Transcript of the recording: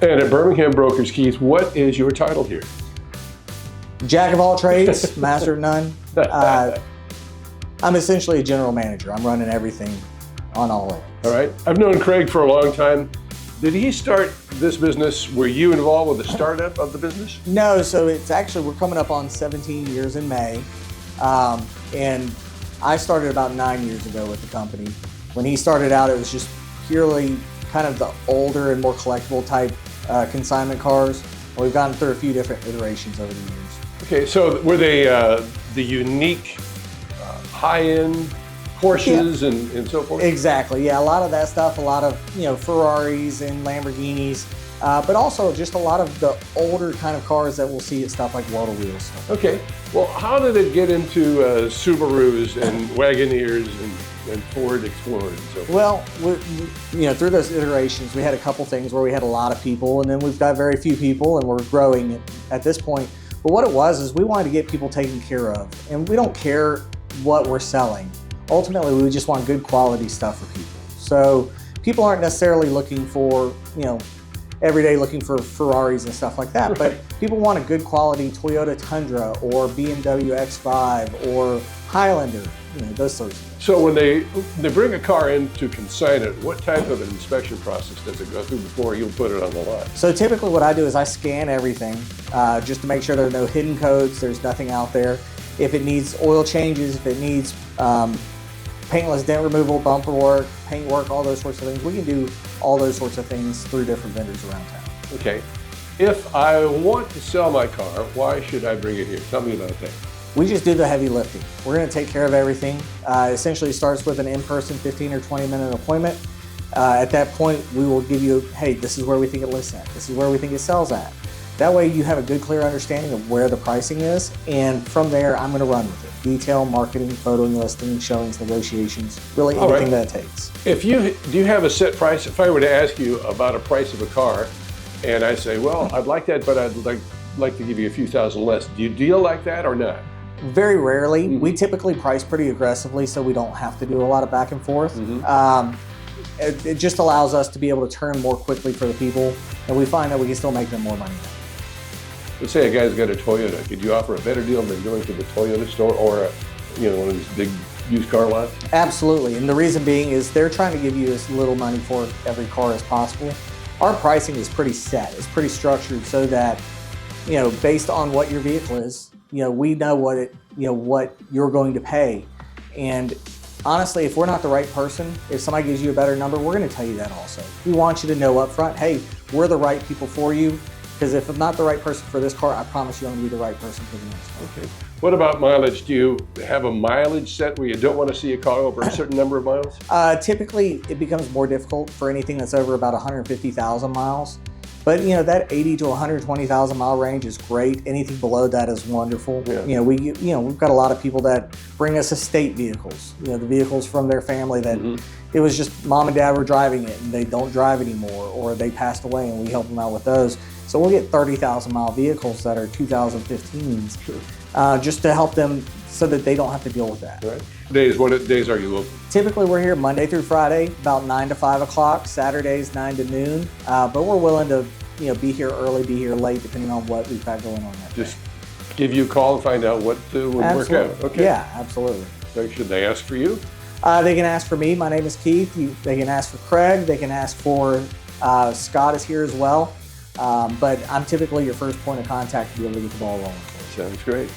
And at Birmingham Brokers, Keith, what is your title here? Jack of all trades, master of none. I'm essentially a general manager. I'm running everything on all ends. All right. I've known Craig for a long time. Did he start this business? Were you involved with the startup of the business? No, so it's actually, we're coming up on 17 years in May. And I started about 9 years ago with the company. When he started out, it was just purely kind of the older and more collectible type consignment cars. And we've gone through a few different iterations over the years. Okay, so were they the unique high-end Porsches and so forth? Exactly, yeah, a lot of that stuff, a lot of Ferraris and Lamborghinis, but also just a lot of the older kind of cars that we'll see at stuff like World of Wheels. Okay, well, how did it get into Subarus and Wagoneers and Ford Explorers and so forth? Well, through those iterations, we had a couple things where we had a lot of people, and then we've got very few people, and we're growing at this point. But what it was is we wanted to get people taken care of, and we don't care what we're selling. Ultimately, we just want good quality stuff for people. So people aren't necessarily looking for, every day looking for Ferraris and stuff like that, right. But people want a good quality Toyota Tundra or BMW X5 or Highlander, those sorts of things. So when they bring a car in to consign it, what type of an inspection process does it go through before you'll put it on the lot? So typically what I do is I scan everything just to make sure there are no hidden codes, there's nothing out there. If it needs oil changes, if it needs paintless dent removal, bumper work, paint work, all those sorts of things, we can do all those sorts of things through different vendors around town. Okay. If I want to sell my car, why should I bring it here? Tell me about that. We just do the heavy lifting. We're going to take care of everything. Essentially, it starts with an in-person 15 or 20-minute appointment. At that point, we will give you, hey, this is where we think it lists at. This is where we think it sells at. That way, you have a good, clear understanding of where the pricing is. And from there, I'm going to run with it. Detail, marketing, photoing, listing, showings, negotiations, really anything that it takes. Do you have a set price? If I were to ask you about a price of a car, and I say, well, I'd like that, but I'd like to give you a few thousand less. Do you deal like that or not? Very rarely. We typically price pretty aggressively, so we don't have to do a lot of back and forth. It just allows us to be able to turn more quickly for the people, and we find that we can still make them more money. Let's say a guy's got a Toyota. Could you offer a better deal than going to the Toyota store or one of these big used car lots? Absolutely, and the reason being is they're trying to give you as little money for every car as possible. Our pricing is pretty set. It's pretty structured so that, based on what your vehicle is, we know what you're going to pay. And honestly, if we're not the right person, if somebody gives you a better number, we're going to tell you that also. We want you to know up front, hey, we're the right people for you. Because if I'm not the right person for this car, I promise you I'm going to be the right person for the next car. Okay. What about mileage? Do you have a mileage set where you don't want to see a car over a certain number of miles? Typically, it becomes more difficult for anything that's over about 150,000 miles. But that 80 to 120,000 mile range is great. Anything below that is wonderful. Yeah. We've got a lot of people that bring us estate vehicles. The vehicles from their family that it was just mom and dad were driving it and they don't drive anymore, or they passed away, and we help them out with those. So we'll get 30,000 mile vehicles that are 2015s, just to help them so that they don't have to deal with that. Right. What days are you open? Typically we're here Monday through Friday, about 9 to 5 o'clock, Saturdays 9 to noon, but we're willing to be here early, be here late, depending on what we've got going on that Just give you a call and find out what would work out. Okay. Yeah, absolutely. So should they ask for you? They can ask for me. My name is Keith. They can ask for Craig. They can ask for Scott is here as well. But I'm typically your first point of contact to be able to get the ball rolling. Sounds great.